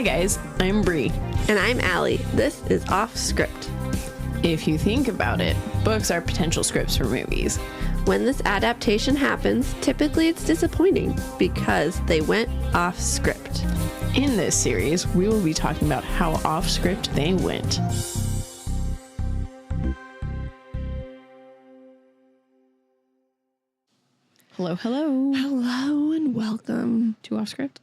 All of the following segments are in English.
Hi guys, I'm Bri. And I'm Alli. This is Offscript. If you think about it, books are potential scripts for movies. When this adaptation happens, typically it's disappointing because they went off script. In this series, we will be talking about how off script they went. Hello, hello. Hello and welcome To Off Script.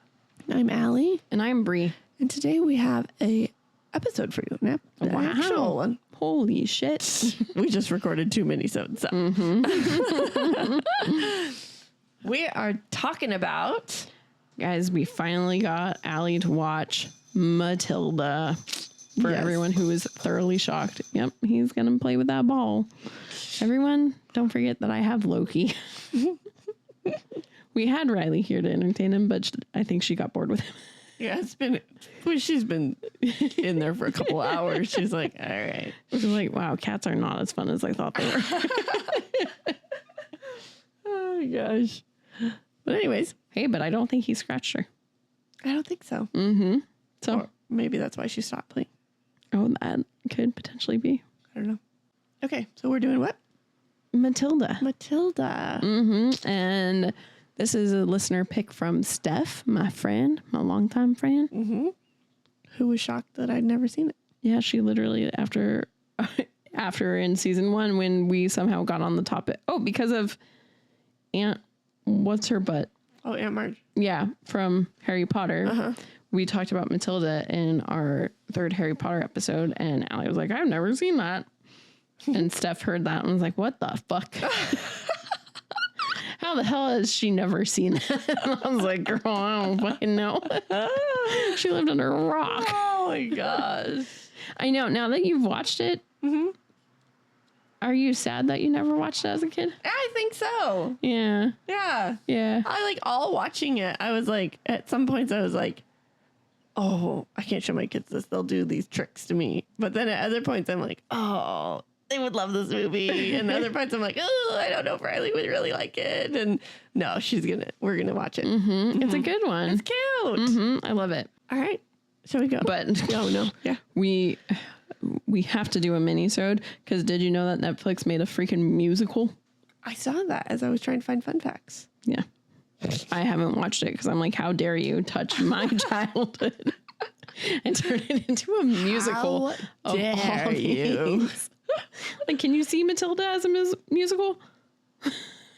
I'm Alli. And I'm Bri. And today we have a episode for you. An actual one. Holy shit. We just recorded 2 minisodes. So. We are talking about... Guys, we finally got Alli to watch Matilda. For Yes. everyone who is thoroughly shocked. Yep, he's going to play with that ball. Everyone, don't forget that I have Loki. We had Riley here to entertain him, but I think she got bored with him. Yeah, she's been in there for a couple hours. She's like, all right. She's like, wow, cats are not as fun as I thought they were. Oh, gosh. But anyways. Hey, but I don't think he scratched her. I don't think so. Mm-hmm. So Or maybe that's why she stopped playing. oh, that could potentially be. I don't know. Okay, so we're doing what? Matilda. Matilda. Mm-hmm. And this is a listener pick from Steph, my friend, my longtime friend. Mm-hmm. Who was shocked that I'd never seen it. Yeah, she literally, after in season 1, when we somehow got on the topic. Oh, because of Aunt, what's her butt? Oh, Aunt Marge. Yeah, from Harry Potter. Uh-huh. We talked about Matilda in our 3rd Harry Potter episode, and Alli was like, I've never seen that. And Steph heard that and was like, what the fuck? How the hell has she never seen it? And I was like, girl, I don't fucking know. She lived under a rock. Oh, my gosh. I know. Now that you've watched it, are you sad that you never watched it as a kid? I think so. Yeah. Yeah. Yeah. I like all watching it. I was like, at some points I was like, oh, I can't show my kids this. They'll do these tricks to me. But then at other points I'm like, oh, they would love this movie. And other parts I'm like, oh, I don't know if Riley would really like it. And no, we're going to watch it. Mm-hmm. It's a good one. It's cute. Mm-hmm. I love it. All right. Shall we go? But oh, no. Yeah. we have to do a mini-sode because did you know that Netflix made a freaking musical? I saw that as I was trying to find fun facts. Yeah. I haven't watched it because I'm like, how dare you touch my childhood and turn it into a musical? How dare you? Like, can you see Matilda as a musical?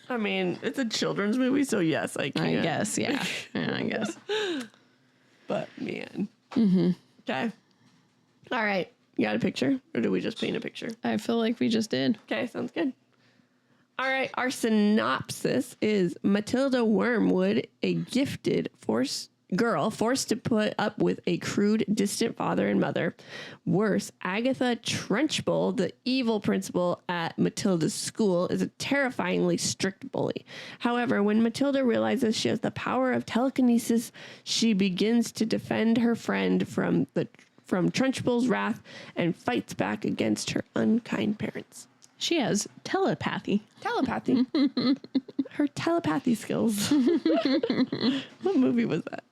I mean, it's a children's movie, so yes, I can. I guess, yeah. Yeah, I guess. But, man. Mm-hmm. Okay. All right. You got a picture? Or do we just paint a picture? I feel like we just did. Okay, sounds good. All right, our synopsis is Matilda Wormwood, a gifted girl forced to put up with a crude, distant father and mother. Worse, Agatha Trunchbull, the evil principal at Matilda's school, is a terrifyingly strict bully. However, when Matilda realizes she has the power of telekinesis, she begins to defend her friend from Trunchbull's wrath and fights back against her unkind parents. She has telepathy. Telepathy. Her telepathy skills. What movie was that?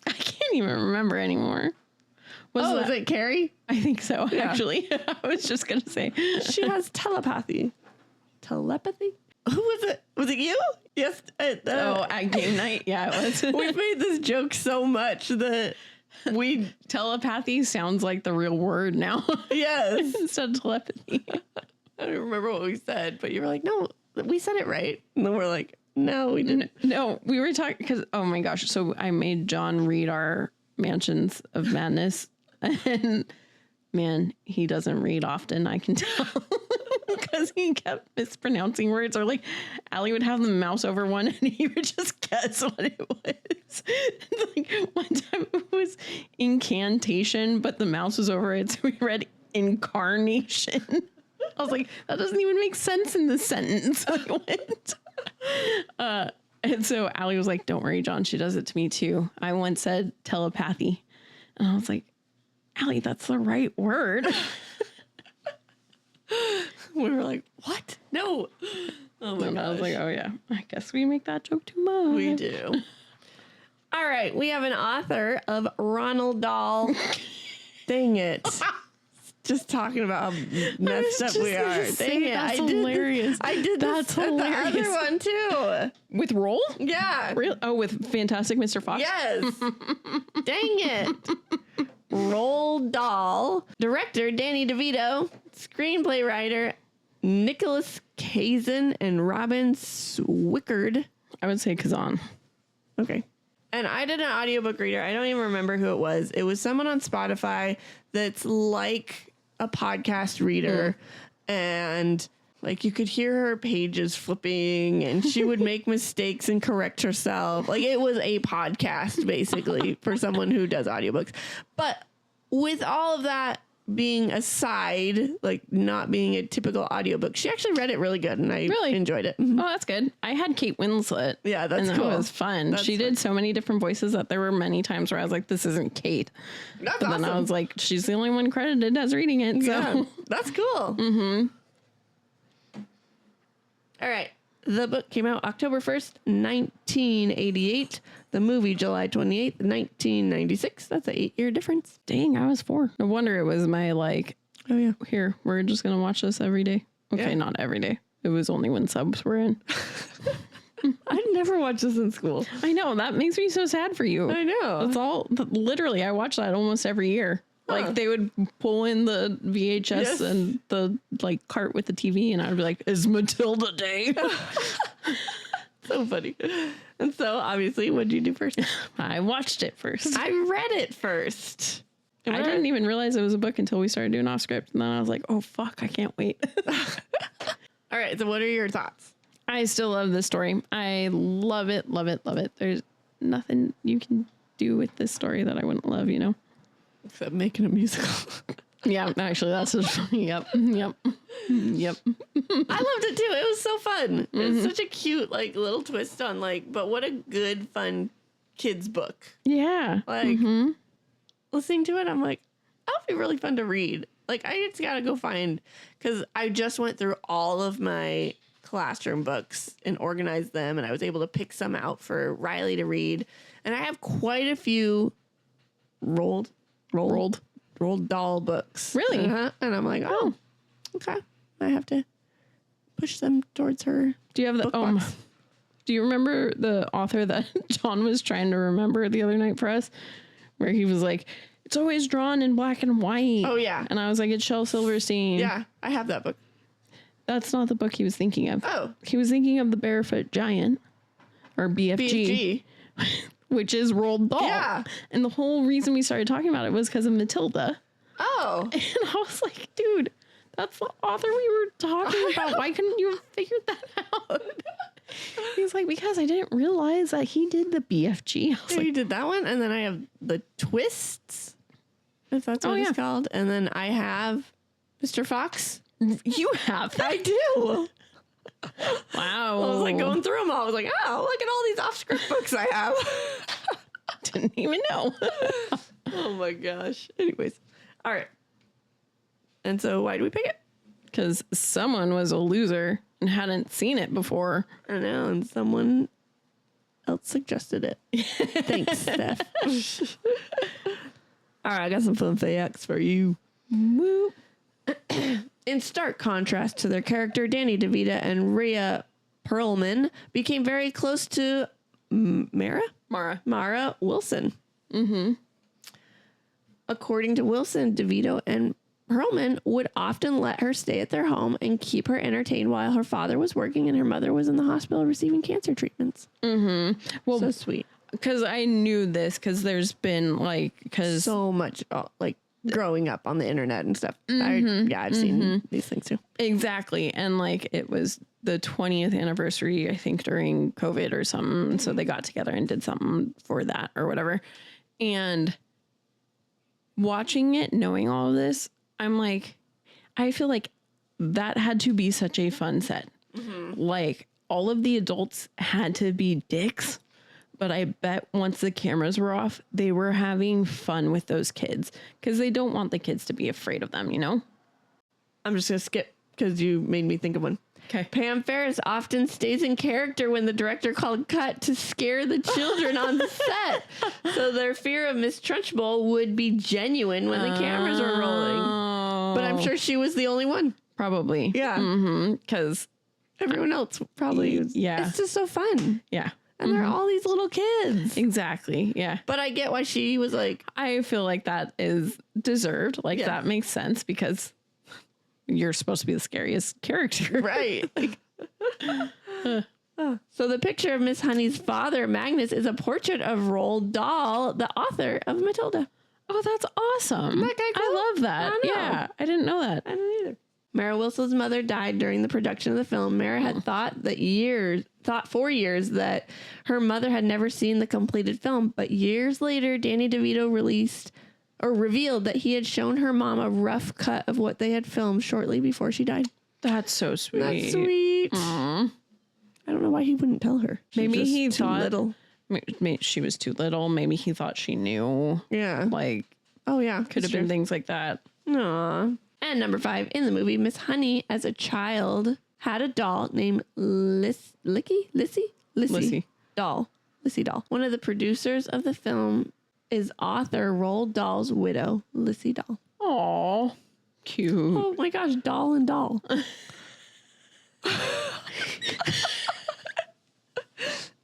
I can't even remember anymore. Was it Carrie? I think so, Yeah. actually. I was just going to say. She has telepathy. Telepathy? Who was it? Was it you? Yes. At game night? Yeah, it was. We've made this joke so much that telepathy sounds like the real word now. yes. Instead of telepathy. I don't remember what we said, but you were like, no, we said it right. And then we're like, no, we didn't. No, we were talking because, oh my gosh. So I made John read our Mansions of Madness. And man, he doesn't read often, I can tell. Because he kept mispronouncing words. Or like Alli would have the mouse over one and he would just guess what it was. Like one time it was incantation, but the mouse was over it. So we read incarnation. I was like, that doesn't even make sense in this sentence. Like, what? And so Alli was like, don't worry, John. She does it to me too. I once said telepathy. And I was like, Alli, that's the right word. We were like, what? No. Oh my god. I was like, oh yeah, I guess we make that joke too much. We do. All All right, we have an author of Roald Dahl. Dang it. Just talking about how messed up we are. Dang it. That's hilarious. I did That's hilarious. the other one too. With Roll? Yeah. Really? Oh, with Fantastic Mr. Fox? Yes. Dang it. Roald Dahl. Director Danny DeVito. Screenplay writer Nicholas Kazan and Robin Swickard. I would say Kazan. Okay. And I did an audiobook reader. I don't even remember who it was. It was someone on Spotify that's like a podcast reader. And like you could hear her pages flipping and she would make mistakes and correct herself. Like it was a podcast basically for someone who does audiobooks. But with all of that being aside, like not being a typical audiobook, she actually read it really good and I Really? enjoyed it. Oh, that's good. I had Kate Winslet. Yeah, that's and cool. that was fun. That's she did so many different voices that there were many times where I was like, this isn't Kate. That's But awesome. then I was like, she's the only one credited as reading it. So Yeah, that's cool. Mm-hmm. All right. The book came out October 1st, 1988. The movie, July 28th, 1996. That's an 8-year difference. dang, I was 4. No wonder it was my like, Oh, yeah. here, we're just going to watch this every day. Okay, Yeah. not every day. It was only when subs were in. I never watched this in school. I know. That makes me so sad for you. I know. That's all. Literally, I watch that almost every year. Huh. Like they would pull in the VHS Yes. and the like cart with the TV, and I'd be like, "Is Matilda Day?" So funny. And so, obviously, what'd you do first? I watched it first. I read it first. I didn't even realize it was a book until we started doing Offscript, and then I was like, "Oh fuck, I can't wait." All right. So, what are your thoughts? I still love this story. I love it, love it, love it. There's nothing you can do with this story that I wouldn't love, you know? Except making a musical. Yeah, actually, that's just, yep. I loved it too. It was so fun. It was such a cute, like, little twist on, like, but what a good, fun kids book. Yeah. Like, listening to it, I'm like, that'll be really fun to read. Like, I just gotta go find, because I just went through all of my classroom books and organized them, and I was able to pick some out for Riley to read. And I have quite a few Roald Dahl books. Really? And I'm like, oh, okay. I have to push them towards her. Do you have the book box. do you remember the author that John was trying to remember the other night for us, where he was like, it's always drawn in black and white? Oh, yeah. And I was like, it's Shel Silverstein. Yeah, I have that book. That's not the book he was thinking of. Oh. He was thinking of The Barefoot Giant, or BFG, which is Roald Dahl. Yeah. And the whole reason we started talking about it was because of Matilda. Oh. And I was like, dude, that's the author we were talking about. Why couldn't you have figured that out? He's like, because I didn't realize that he did the BFG. I was So like, you did that one, and then I have the twists, if that's what it's called, and then I have Mr. Fox. you have that? I do. Wow. I was like going through them all. I was like, oh, look at all these off-script books I have. Didn't even know. Oh my gosh. Anyways, all right. And so, why do we pick it? Because someone was a loser and hadn't seen it before. I know, and someone else suggested it. Thanks, Steph. All right, I got some fun facts for you. Whoop. In stark contrast to their character, Danny DeVito and Rhea Perlman became very close to Mara Wilson. Mm-hmm. According to Wilson, DeVito and Perlman would often let her stay at their home and keep her entertained while her father was working and her mother was in the hospital receiving cancer treatments. Mm-hmm. Well, So sweet. because I knew this, because there's been like, because So much like growing up on the internet and stuff. I've seen these things too. exactly. And like, it was the 20th anniversary, I think, during COVID or something. So they got together and did something for that or whatever. And watching it, knowing all of this, I'm like, I feel like that had to be such a fun set. Like, all of the adults had to be dicks, but I bet once the cameras were off, they were having fun with those kids because they don't want the kids to be afraid of them, you know? I'm just going to skip because you made me think of one. Okay. Pam Ferris often stays in character when the director called cut to scare the children on the set. So their fear of Miss Trunchbull would be genuine when the cameras were rolling. But I'm sure she was the only one. Probably. Yeah. Because everyone else probably was. Yeah. It's just so fun. Yeah. And they're all these little kids. Exactly. Yeah. But I get why she was like. I feel like that is deserved. Like that makes sense because you're supposed to be the scariest character. Right. So the picture of Miss Honey's father, Magnus, is a portrait of Roald Dahl, the author of Matilda. Oh, that's awesome. Isn't that guy cool? I love that. I know. Yeah. I didn't know that. I don't either. Mara Wilson's mother died during the production of the film. Mara had thought for years that her mother had never seen the completed film, but years later, Danny DeVito revealed that he had shown her mom a rough cut of what they had filmed shortly before she died. That's so sweet. That's sweet. I don't know why he wouldn't tell her. Maybe he thought little. Maybe she was too little. Maybe he thought she knew. Yeah. Like, oh yeah, could have been things like that. Aww. And number 5 in the movie, Miss Honey, as a child, had a doll named Lissy Dahl. Lissy Dahl. One of the producers of the film is author Roald Dahl's widow, Lissy Dahl. Aw, cute. Oh my gosh, Dahl and Dahl. I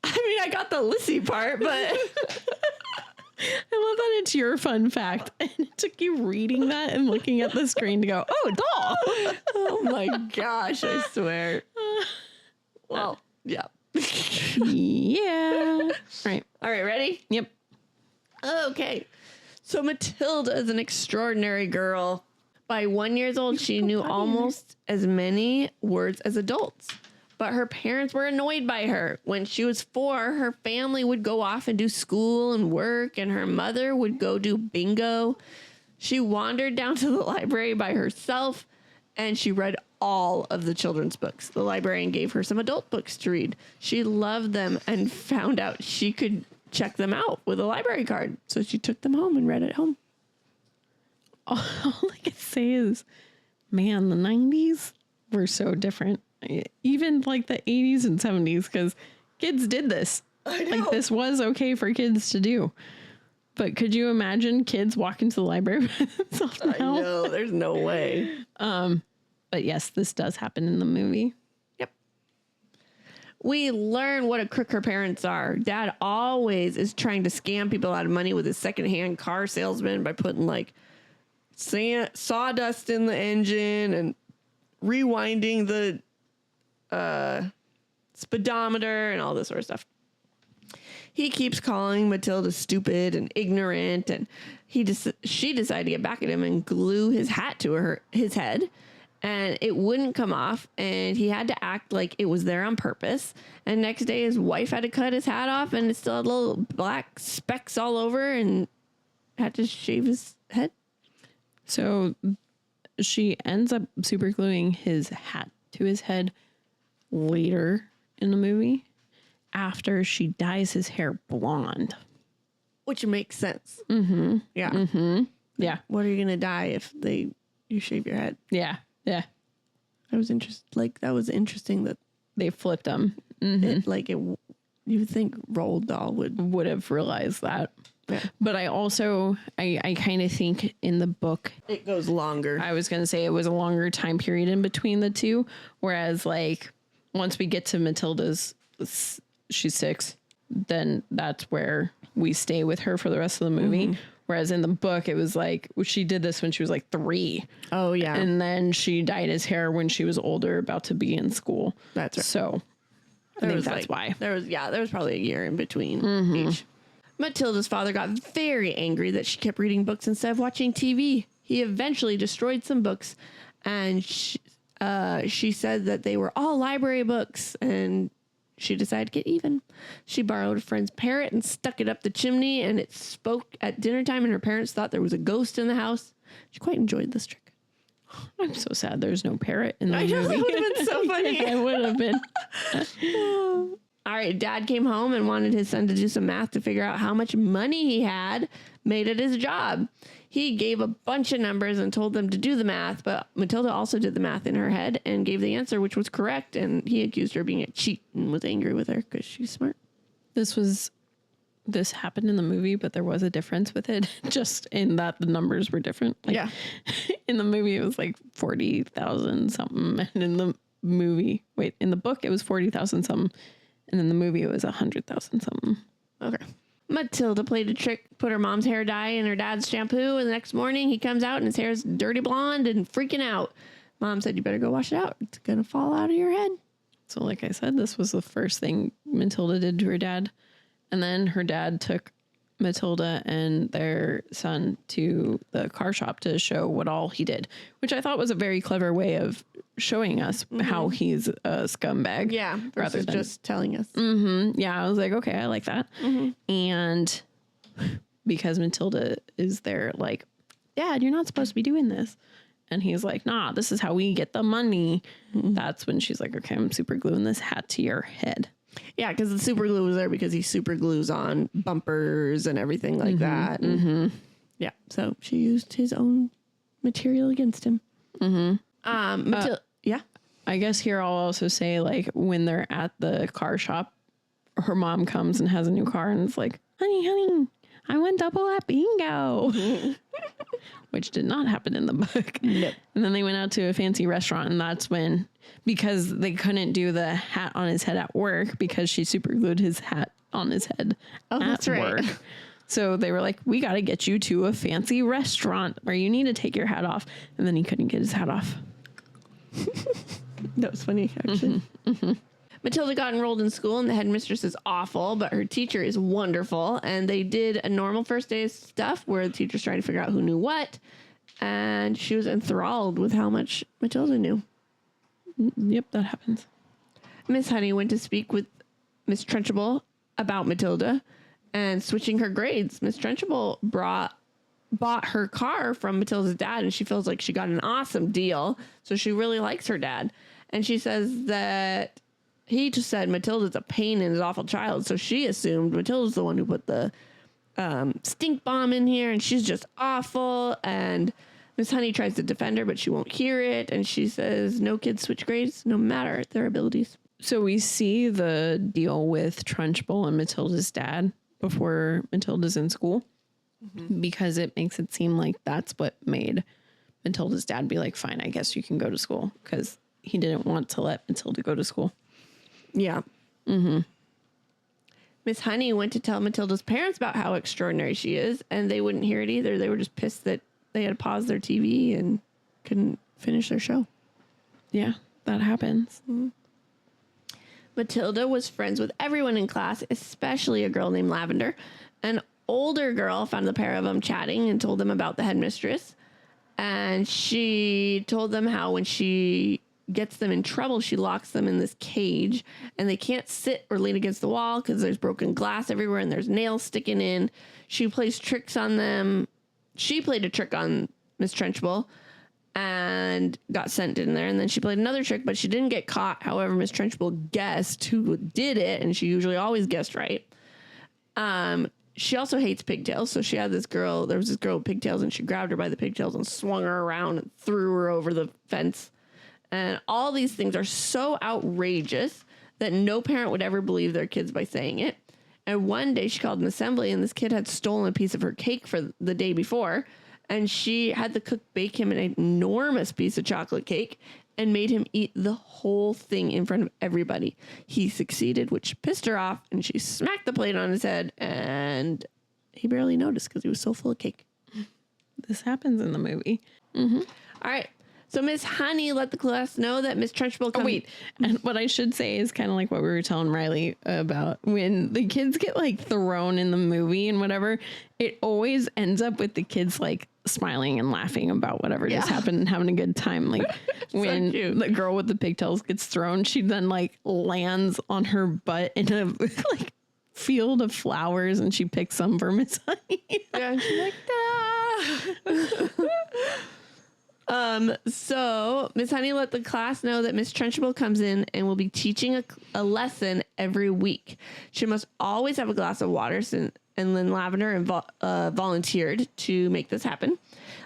mean, I got the Lissy part, but I love that it's your fun fact. And it took you reading that and looking at the screen to go, oh, doll. oh my gosh, I swear. Well, yeah. Yeah. Right. All right, ready? Yep. Okay. So Matilda is an extraordinary girl. By 1 year old, she knew almost as many words as adults. But her parents were annoyed by her. When she was 4, her family would go off and do school and work, and her mother would go do bingo. She wandered down to the library by herself, and she read all of the children's books. The librarian gave her some adult books to read. She loved them and found out she could check them out with a library card. So she took them home and read at home. All I can say is, man, the 90s were so different. Even like the 80s and 70s, because kids did this. I know. Like, this was okay for kids to do. But could you imagine kids walking to the library by themselves now? I know, there's no way. But yes, this does happen in the movie. Yep. We learn what a crook her parents are. Dad always is trying to scam people out of money with his secondhand car salesman by putting like sawdust in the engine and rewinding the speedometer and all this sort of stuff. He keeps calling Matilda stupid and ignorant, and she decided to get back at him and glue his hat to his head, and it wouldn't come off, and he had to act like it was there on purpose. And next day his wife had to cut his hat off, and it still had little black specks all over, and had to shave his head. So she ends up super gluing his hat to his head later in the movie after she dyes his hair blonde. Which makes sense. Mm-hmm. Yeah. Mm-hmm. Yeah. What are you going to dye if you shave your head? Yeah. Yeah. That was interesting that they flipped him. Mm-hmm. You would think Roald Dahl would have realized that. Yeah. But I also, I kind of think in the book, it goes longer. I was going to say it was a longer time period in between the two. Whereas like once we get to Matilda's, she's 6, then that's where we stay with her for the rest of the movie. Mm-hmm. Whereas in the book, it was like, she did this when she was like 3. Oh, yeah. And then she dyed his hair when she was older, about to be in school. That's right. So I think that's why. There was probably a year in between each. Matilda's father got very angry that she kept reading books instead of watching TV. He eventually destroyed some books, and she said that they were all library books, and she decided to get even. She borrowed a friend's parrot and stuck it up the chimney, and it spoke at dinner time, and her parents thought there was a ghost in the house. She quite enjoyed this trick. I'm so sad there's no parrot in the movie. I know, that would have been so funny. It would have been. All right, Dad came home and wanted his son to do some math to figure out how much money he had made at his job. He gave a bunch of numbers and told them to do the math, but Matilda also did the math in her head and gave the answer, which was correct, and he accused her of being a cheat and was angry with her because she's smart. This happened in the movie, but there was a difference with it, just in that the numbers were different. Like, yeah. In the movie, it was like 40,000 something, and in the book, it was 40,000 something. And in the movie, it was 100,000 something. Okay. Matilda played a trick, put her mom's hair dye in her dad's shampoo, and the next morning he comes out and his hair's dirty blonde and freaking out. Mom said, you better go wash it out. It's going to fall out of your head. So like I said, this was the first thing Matilda did to her dad. And then her dad took Matilda and their son to the car shop to show what all he did, which I thought was a very clever way of showing us how he's a scumbag. Yeah, rather than just telling us. Yeah, I was like, okay, I like that. And because Matilda is there like, Dad, you're not supposed to be doing this. And he's like, nah, this is how we get the money. That's when she's like, okay, I'm super gluing this hat to your head. Yeah, because the super glue was there because he super glues on bumpers and everything like that. And yeah, so she used his own material against him. Yeah. I guess here I'll also say, like, when they're at the car shop, her mom comes and has a new car and it's like, honey, I went double at bingo. Which did not happen in the book. No. And then they went out to a fancy restaurant, and that's when, because they couldn't do the hat on his head at work because she super glued his hat on his head at work. So they were like, we got to get you to a fancy restaurant where you need to take your hat off. And then he couldn't get his hat off. That was funny, actually. Matilda got enrolled in school, and the headmistress is awful, but her teacher is wonderful. And they did a normal first day stuff where the teacher's trying to figure out who knew what. And she was enthralled with how much Matilda knew. Yep, that happens. Miss Honey went to speak with Miss Trunchbull about Matilda and switching her grades. Miss Trunchbull bought her car from Matilda's dad, and she feels like she got an awesome deal. So she really likes her dad. And she says that he just said Matilda's a pain and an awful child. So she assumed Matilda's the one who put the stink bomb in here, and she's just awful. And Miss Honey tries to defend her, but she won't hear it. And she says no kids switch grades, no matter their abilities. So we see the deal with Trunchbull and Matilda's dad before Matilda's in school, because it makes it seem like that's what made Matilda's dad be like, fine, I guess you can go to school, because he didn't want to let Matilda go to school. Yeah. Miss Honey went to tell Matilda's parents about how extraordinary she is, and they wouldn't hear it either. They were just pissed that they had to pause their TV and couldn't finish their show. Yeah, that happens. Matilda was friends with everyone in class, especially a girl named Lavender. An older girl found the pair of them chatting and told them about the headmistress. And she told them how when she gets them in trouble, she locks them in this cage, and they can't sit or lean against the wall because there's broken glass everywhere and there's nails sticking in. She plays tricks on them. She played a trick on Miss Trunchbull and got sent in there, and then she played another trick, but she didn't get caught. However, Miss Trunchbull guessed who did it, and she usually always guessed right. She also hates pigtails, so she had this girl, there was this girl with pigtails, and she grabbed her by the pigtails and swung her around and threw her over the fence. And all these things are so outrageous that no parent would ever believe their kids by saying it. And one day she called an assembly, and this kid had stolen a piece of her cake for the day before. And she had the cook bake him an enormous piece of chocolate cake and made him eat the whole thing in front of everybody. He succeeded, which pissed her off, and she smacked the plate on his head, and he barely noticed because he was so full of cake. This happens in the movie. All right. So Miss Honey let the class know that Miss Trunchbull... Oh, wait. And what I should say is kind of like what we were telling Riley about when the kids get like thrown in the movie and whatever, it always ends up with the kids like smiling and laughing about whatever just happened and having a good time. Like when the girl with the pigtails gets thrown, she then like lands on her butt in a like field of flowers, and she picks some for Miss Honey. Yeah, and she's like, So Miss Honey let the class know that Miss Trunchbull comes in and will be teaching a lesson every week. She must always have a glass of water, and then Lavender volunteered to make this happen.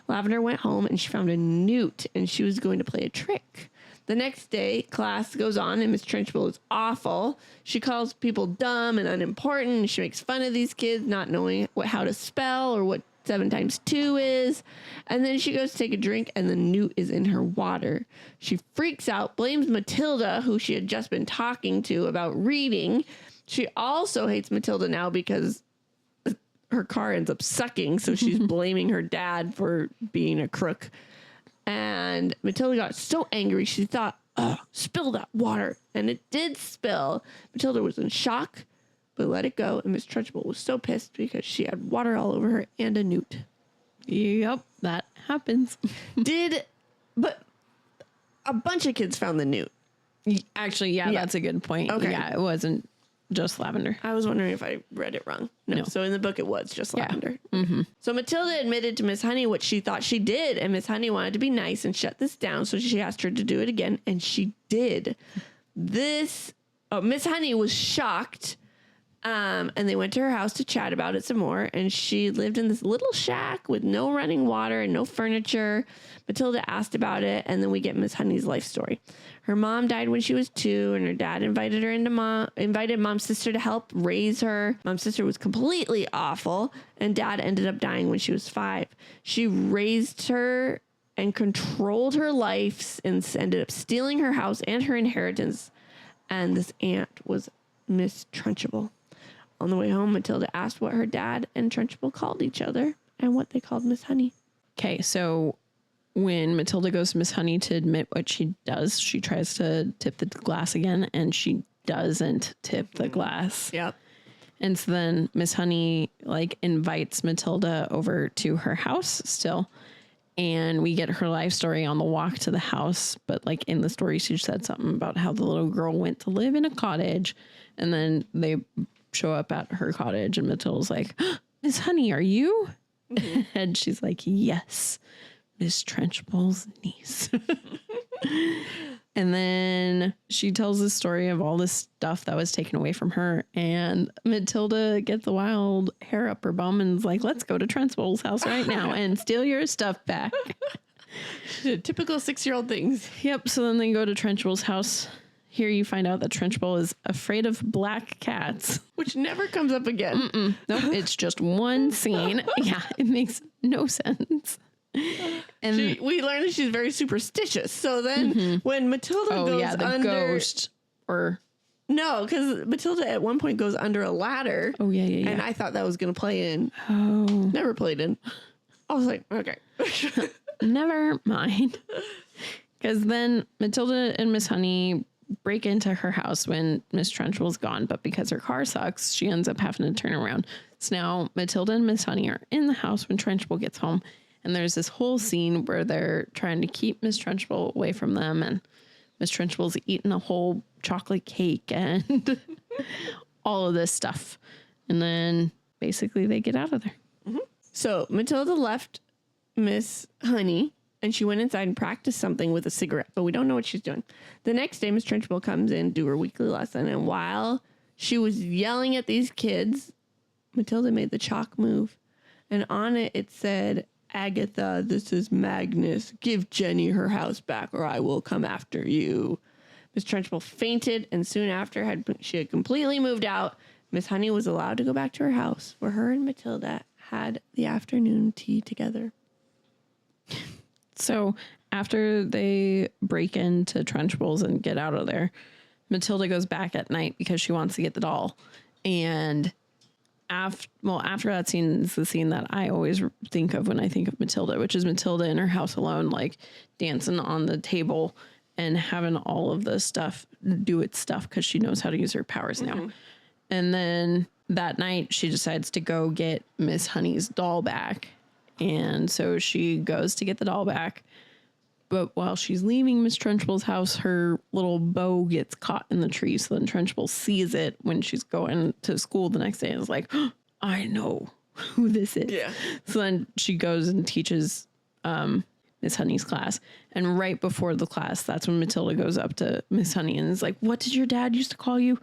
Lavender went home and she found a newt and she was going to play a trick. The next day, class goes on and Miss Trunchbull is awful. She calls people dumb and unimportant. She makes fun of these kids not knowing how to spell or what 7 times 2 is. And then she goes to take a drink and the newt is in her water. She freaks out, blames Matilda, who she had just been talking to about reading. She also hates Matilda now because her car ends up sucking. So she's blaming her dad for being a crook. And Matilda got so angry, she thought, oh, spill that water. And it did spill. Matilda was in shock, but let it go. And Miss Trunchbull was so pissed because she had water all over her and a newt. Yep, that happens. But a bunch of kids found the newt. Actually, yeah, that's a good point. Okay. Yeah, it wasn't just Lavender. I was wondering if I read it wrong. No. So in the book, it was just Lavender. Mm-hmm. So Matilda admitted to Miss Honey what she thought she did. And Miss Honey wanted to be nice and shut this down. So she asked her to do it again. And she did. Miss Honey was shocked. And they went to her house to chat about it some more. And she lived in this little shack with no running water and no furniture. Matilda asked about it. And then we get Miss Honey's life story. Her mom died when she was 2, and her dad invited mom's sister to help raise her. Mom's sister was completely awful, and dad ended up dying when she was 5. She raised her and controlled her life and ended up stealing her house and her inheritance. And this aunt was Miss Trunchbull. On the way home, Matilda asked what her dad and Trunchbull called each other and what they called Miss Honey. Okay, so when Matilda goes to Miss Honey to admit what she does, she tries to tip the glass again, and she doesn't tip the glass. Yep. And so then Miss Honey invites Matilda over to her house still. And we get her life story on the walk to the house. But in the story, she said something about how the little girl went to live in a cottage. And then they show up at her cottage and Matilda's like, Miss Honey, are you? Mm-hmm. And she's like, yes, Miss Trunchbull's niece. And then she tells the story of all this stuff that was taken away from her. And Matilda gets the wild hair up her bum and is like, let's go to Trunchbull's house right now and steal your stuff back. Typical 6-year-old things. Yep. So then they go to Trunchbull's house. Here you find out that Trunchbull is afraid of black cats. Which never comes up again. Nope. It's just one scene. Yeah. It makes no sense. And we learned that she's very superstitious. So then when Matilda goes under ghost or no, because Matilda at one point goes under a ladder. Oh yeah. And I thought that was going to play in. Oh, never played in. I was like, okay, never mind. Because then Matilda and Miss Honey break into her house when Miss Trunchbull's gone, but because her car sucks, she ends up having to turn around. So now Matilda and Miss Honey are in the house when Trunchbull gets home. And there's this whole scene where they're trying to keep Miss Trunchbull away from them. And Miss Trunchbull's eating a whole chocolate cake and all of this stuff. And then basically they get out of there. Mm-hmm. So Matilda left Miss Honey and she went inside and practiced something with a cigarette, but we don't know what she's doing. The next day, Miss Trunchbull comes in, do her weekly lesson. And while she was yelling at these kids, Matilda made the chalk move. And on it, it said, Agatha, this is Magnus. Give Jenny her house back or I will come after you. Miss Trunchbull fainted, and soon after she had completely moved out. Miss Honey was allowed to go back to her house where her and Matilda had the afternoon tea together. So after they break into Trunchbull's and get out of there, Matilda goes back at night because she wants to get the doll. And after that scene is the scene that I always think of when I think of Matilda, which is Matilda in her house alone, dancing on the table and having all of the stuff do its stuff because she knows how to use her powers now. And then that night she decides to go get Miss Honey's doll back. And so she goes to get the doll back. But while she's leaving Miss Trunchbull's house, her little bow gets caught in the tree. So then Trunchbull sees it when she's going to school the next day and is like, oh, I know who this is. Yeah. So then she goes and teaches Miss Honey's class. And right before the class, that's when Matilda goes up to Miss Honey and is like, what did your dad used to call you?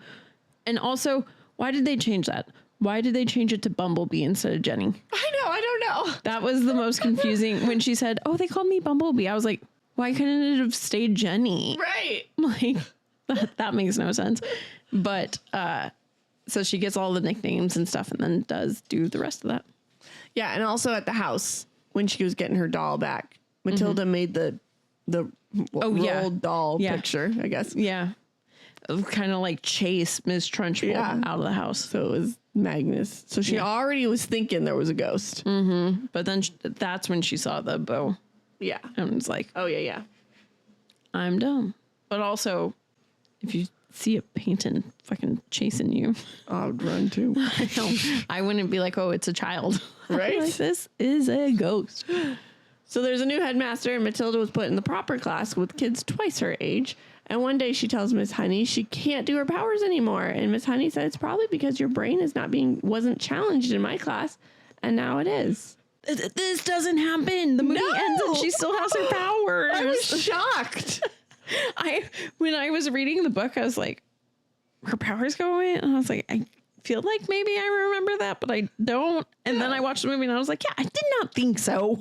And also, why did they change that? Why did they change it to Bumblebee instead of Jenny? I don't know. That was the most confusing when she said, oh, they called me Bumblebee. I was like, why couldn't it have stayed Jenny? Right. Like, that makes no sense. But, so she gets all the nicknames and stuff and then does do the rest of that. Yeah, and also at the house, when she was getting her doll back, Matilda made the Roald Dahl picture, I guess. Yeah. Kind of like chase Miss Trunchbull out of the house. So it was Magnus. So she already was thinking there was a ghost. Mm-hmm. But then that's when she saw the bow. Yeah. And was like, oh, yeah. I'm dumb. But also, if you see a painting fucking chasing you, I would run too. I know. I wouldn't be like, oh, it's a child. Right? Like, this is a ghost. So there's a new headmaster, and Matilda was put in the proper class with kids twice her age. And one day she tells Miss Honey she can't do her powers anymore. And Miss Honey said, it's probably because your brain wasn't challenged in my class. And now it is. This doesn't happen. The movie ends and she still has her powers. I was shocked. When I was reading the book, I was like, her powers go away? And I was like, I feel like maybe I remember that, but I don't. And then I watched the movie and I was like, yeah, I did not think so.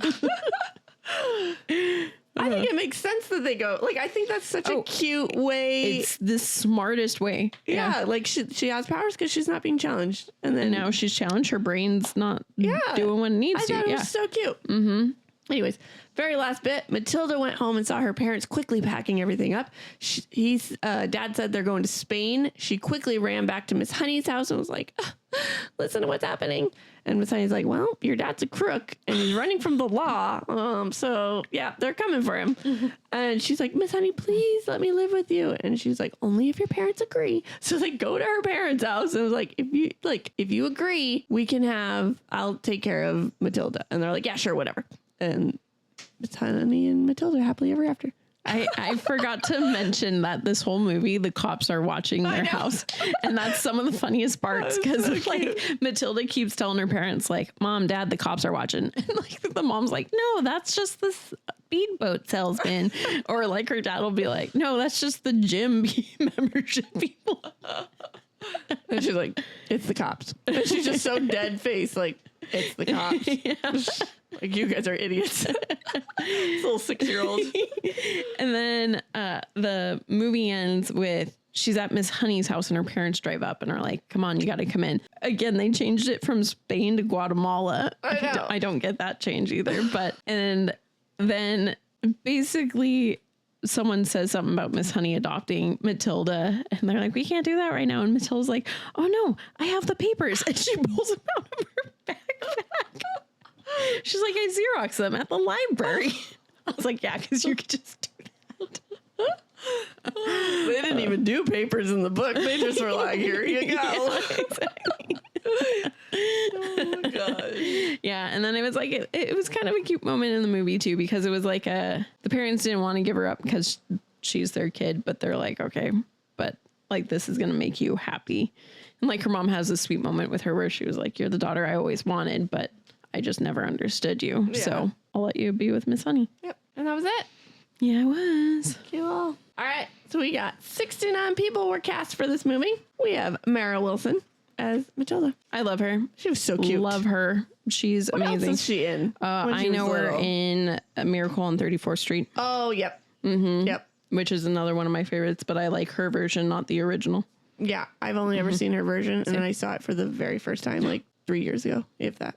I think it makes sense that they go. Like, I think that's such a cute way. It's the smartest way. Yeah, like she has powers because she's not being challenged. And then now she's challenged. Her brain's not doing what it needs to. I thought it was so cute. Mm-hmm. Anyways, very last bit, Matilda went home and saw her parents quickly packing everything up. Dad said they're going to Spain. She quickly ran back to Miss Honey's house and was like, listen to what's happening. And Miss Honey's like, well, your dad's a crook and he's running from the law. So yeah, they're coming for him. Mm-hmm. And she's like, Miss Honey, please let me live with you. And she's like, only if your parents agree. So they go to her parents' house and was like, if you agree, I'll take care of Matilda. And they're like, yeah, sure, whatever. And Miss Honey and Matilda happily ever after. I forgot to mention that this whole movie, the cops are watching their house. And that's some of the funniest parts because so Matilda keeps telling her parents like, Mom, Dad, the cops are watching. And like the mom's like, no, that's just the speedboat salesman. Or like her dad will be like, no, that's just the gym membership people. And she's like, it's the cops. And she's just so dead face, like, it's the cops. Yeah. Like, you guys are idiots. This little 6-year-old. And then the movie ends with she's at Miss Honey's house and her parents drive up and are like, come on, you got to come in. Again, they changed it from Spain to Guatemala. I don't get that change either. And then basically someone says something about Miss Honey adopting Matilda and they're like, we can't do that right now. And Matilda's like, oh no, I have the papers. And she pulls them out of her backpack. She's like, I Xerox them at the library. I was like, yeah, because you could just do that. They didn't even do papers in the book. They just were like, here you go. Yeah, exactly. Oh my God. Yeah, and then it was like, it was kind of a cute moment in the movie too, because it was like the parents didn't want to give her up because she's their kid, but they're like, okay, but like this is going to make you happy. And like her mom has a sweet moment with her where she was like, you're the daughter I always wanted, but I just never understood you. Yeah. So I'll let you be with Miss Honey. Yep. And that was it. Yeah, it was. Cool. All right. So we got 69 people were cast for this movie. We have Mara Wilson as Matilda. I love her. She was so cute. Love her. She's what amazing. What else is she in? I know her in A Miracle on 34th Street. Oh, yep. Mm-hmm. Yep. Which is another one of my favorites, but I like her version, not the original. Yeah. I've only ever seen her version, and then I saw it for the very first time, like 3 years ago, if that.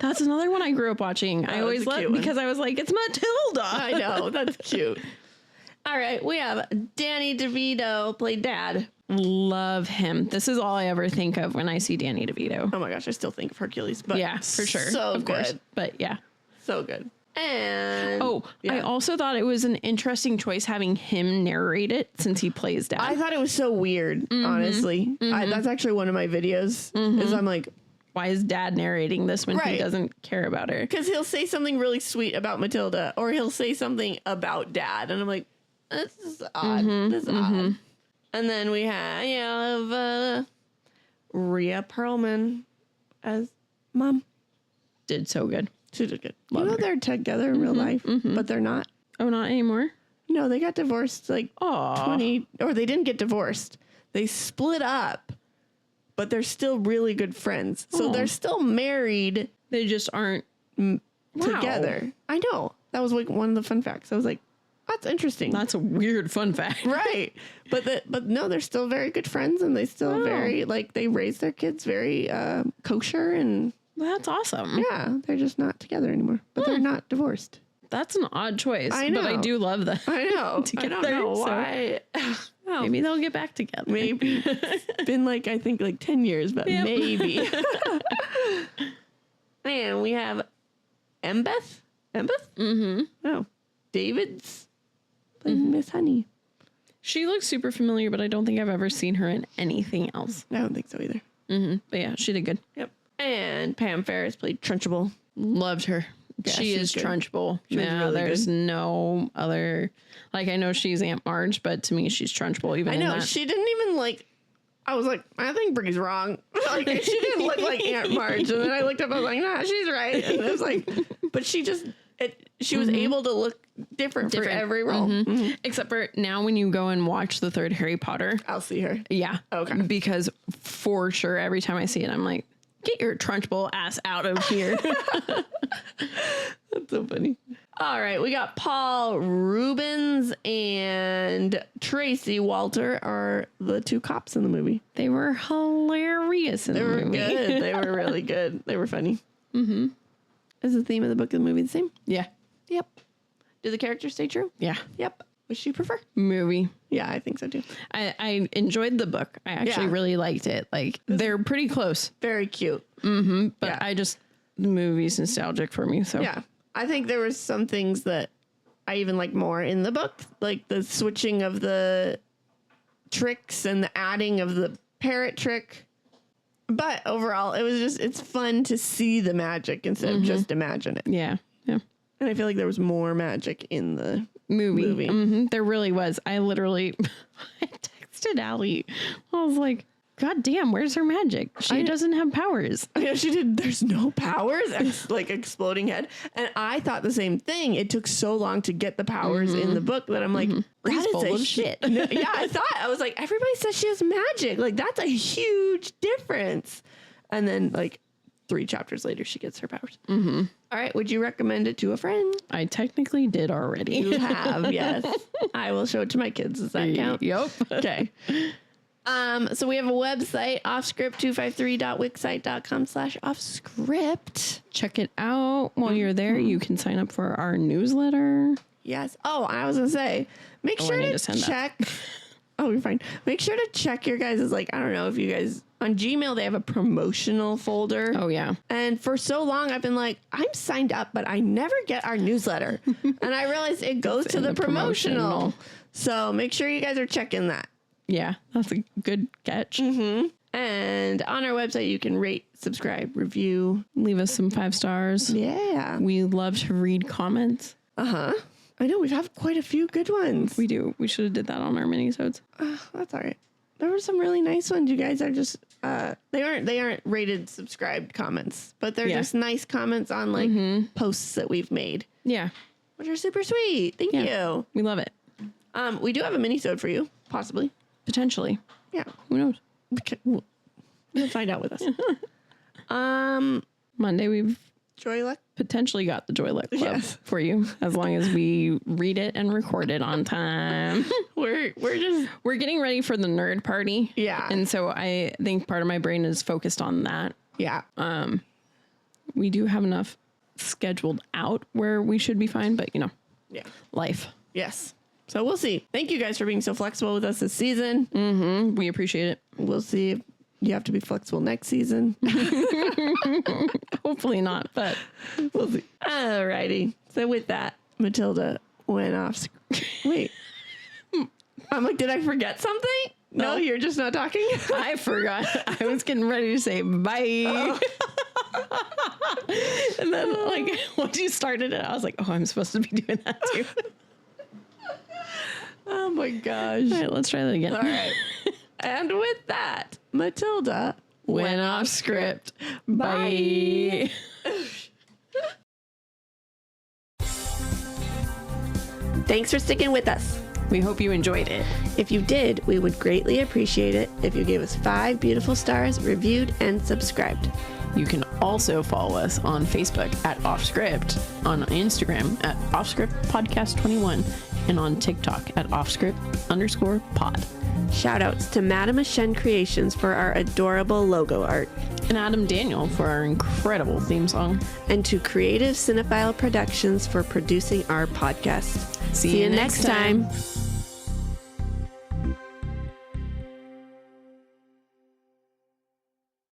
That's another one I grew up watching. I always loved because I was like, it's Matilda. I know. That's cute. All right. We have Danny DeVito played Dad. Love him. This is all I ever think of when I see Danny DeVito. Oh my gosh. I still think of Hercules. But yeah, for sure. So of good. Course. But yeah. So good. And I also thought it was an interesting choice having him narrate it since he plays Dad. I thought it was so weird, honestly. That's actually one of my videos is I'm like, why is Dad narrating this when he doesn't care about her? Because he'll say something really sweet about Matilda or he'll say something about Dad. And I'm like, this is odd. This is odd. And then we have Rhea Perlman as Mom. Did so good. She did good. Love you know her. they're together in real life, but they're not. Oh, not anymore? No, they got divorced like Aw. 20, or they didn't get divorced. They split up, but they're still really good friends. So Aw. they're still married They just aren't together. I know. That was like one of the fun facts. I was like, that's interesting. That's a weird fun fact. Right. But no, they're still very good friends, and they still very, like, they raise their kids very kosher, and That's awesome. yeah, they're just not together anymore, but they're not divorced. That's an odd choice. I But I know. do love them. I know. I Together, don't know so why. Well, Maybe they'll get back together. maybe. It's been like, I think like 10 years, but Yep. maybe. And we have Embeth? Mm-hmm. Oh, David's playing Miss Honey. She looks super familiar, but I don't think I've ever seen her in anything else. I don't think so either. Mm-hmm. But yeah, she did good. Yep. And Pam Ferris played Trunchbull. Loved her. Yeah, she she's is good. Trunchbull. She was Yeah, really there's good. no other. Like, I know she's Aunt Marge, but to me, she's Trunchbull. Even I in know. that. She didn't even like. I was like, I think Bri's wrong. Like, she didn't look like Aunt Marge. And then I looked up, I was like, nah, she's right. And it was like, but she just, she was able to look different for every role. Mm-hmm. Except for now, when you go and watch the third Harry Potter, I'll see her. yeah, Okay. because for sure, every time I see it, I'm like, get your Trunchbull ass out of here. That's so funny. All right, we got Paul Rubens and Tracy Walter are the two cops in the movie. They were hilarious in They the were movie. good. They were really good. They were funny. Mm-hmm. Is the theme of the book and the movie the same? Yeah, Yep. Do the characters stay true? yeah. Yep. Which do you prefer? Movie. Yeah, I think so too. I enjoyed the book. I actually Yeah. really liked it. Like, they're pretty close. Very cute. But Yeah. the movie's nostalgic for me. So Yeah. I think there was some things that I even like more in the book, like the switching of the tricks and the adding of the parrot trick. But overall, it's fun to see the magic instead of just imagine it. yeah. And I feel like there was more magic in the Movie. Movie. There really was. I literally I texted Allie. I was like, God damn, where's her magic? She doesn't have powers. I know she did. There's no powers, like exploding head. And I thought the same thing. It took so long to get the powers in the book that I'm like, Bri's that full is a of shit. No, yeah, I was like, everybody says she has magic. Like, that's a huge difference. And then, like, 3 chapters later, she gets her powers. Mm-hmm. All right. Would you recommend it to a friend? I technically did already. You have, yes. I will show it to my kids. Does that count? Yep. Okay. So we have a website, offscript253.wixsite.com/offscript. Check it out. While you're there, you can sign up for our newsletter. Yes. Oh, I was gonna say, make I sure need to to send that. check. Oh, you're fine. Make sure to check your guys' like, I don't know if you guys on Gmail they have a promotional folder. Oh, yeah. And for so long I've been like, I'm signed up, but I never get our newsletter. And I realized it goes to in the the promotional. So make sure you guys are checking that. Yeah. That's a good catch. And on our website you can rate, subscribe, review. Leave us some 5 stars. Yeah. We love to read comments. Uh-huh. I know we've had quite a few good ones. We do. We should have did that on our mini-sodes. That's all right. There were some really nice ones. You guys are just they aren't rated subscribed comments, but they're Yeah. just nice comments on like posts that we've made, Yeah. which are super sweet. Thank you. We love it. We do have a mini-sode for you, possibly. Potentially. Yeah. Who knows? You'll find out with us. Monday, we've Joy luck. potentially got the Joy Luck Club Yes. for you, as long as we read it and record it on time. We're just We're getting ready for the nerd party. Yeah. And so I think part of my brain is focused on that. yeah. We do have enough scheduled out where we should be fine, but Yeah. life. Yes. So we'll see. Thank you guys for being so flexible with us this season. We appreciate it. We'll see if you have to be flexible next season. Hopefully not, but We'll see. Alrighty. So with that, Matilda went off. Wait. I'm like, did I forget something? No, you're just not talking. I forgot. I was getting ready to say bye. And then, like, once you started it, I was like, oh, I'm supposed to be doing that too. Oh my gosh. All right, let's try that again. All right. And with that, Matilda Went off script. Bye. Thanks for sticking with us. We hope you enjoyed it. If you did, we would greatly appreciate it if you gave us 5 beautiful stars, reviewed, and subscribed. You can also follow us on Facebook at Offscript, on Instagram at Offscript Podcast 21, and on TikTok at Offscript_pod. Shoutouts to Madame Shen Creations for our adorable logo art. And Adam Daniel for our incredible theme song. And to Creative Cinephile Productions for producing our podcast. See you next time.